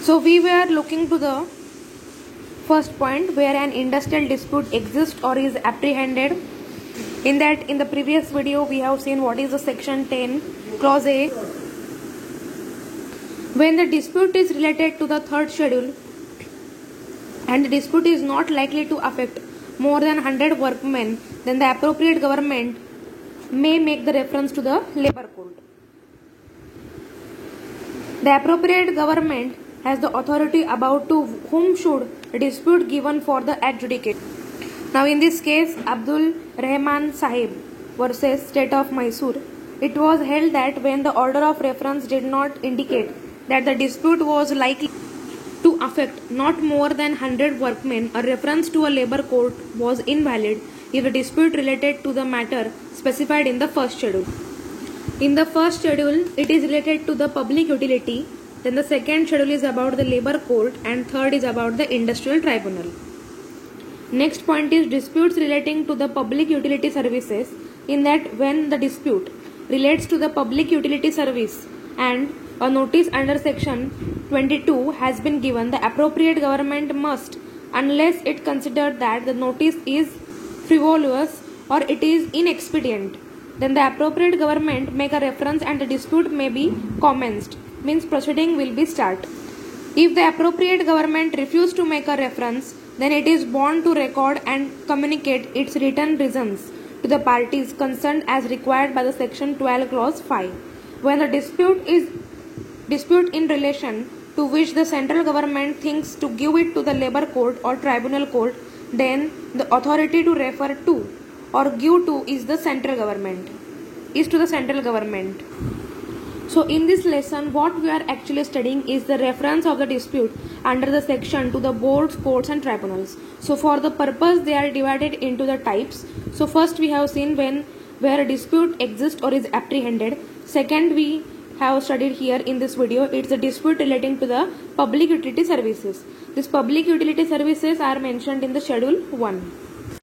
So we were looking to the first point where an industrial dispute exists or is apprehended. In the previous video we have seen what is the section 10 clause A. When the dispute is related to the third schedule and the dispute is not likely to affect more than 100 workmen, then the appropriate government may make the reference to the labor code. The appropriate government has the authority about to whom should the dispute given for the adjudication. Now in this case, Abdul Rahman Sahib versus State of Mysore, it was held that when the order of reference did not indicate that the dispute was likely to affect not more than 100 workmen, a reference to a labor court was invalid if the dispute related to the matter specified in the first schedule. In the first schedule, it is related to the public utility, then the second schedule is about the labor court, and third is about the industrial tribunal. Next point is disputes relating to the public utility services, in that when the dispute relates to the public utility service and a notice under section 22 has been given, the appropriate government must, unless it considered that the notice is frivolous or it is inexpedient, then the appropriate government make a reference and the dispute may be commenced, means proceeding will be start. If the appropriate government refuse to make a reference, then it is bound to record and communicate its written reasons to the parties concerned as required by the section 12 clause 5. When the dispute in relation to which the central government thinks to give it to the labor court or tribunal court, then the authority to refer to or give to is to the central government. So in this lesson, what we are actually studying is the reference of the dispute under the section to the boards, courts and tribunals. So for the purpose, they are divided into the types. So first we have seen where a dispute exists or is apprehended. Second, we have studied here in this video, it's a dispute relating to the public utility services. These public utility services are mentioned in the schedule 1.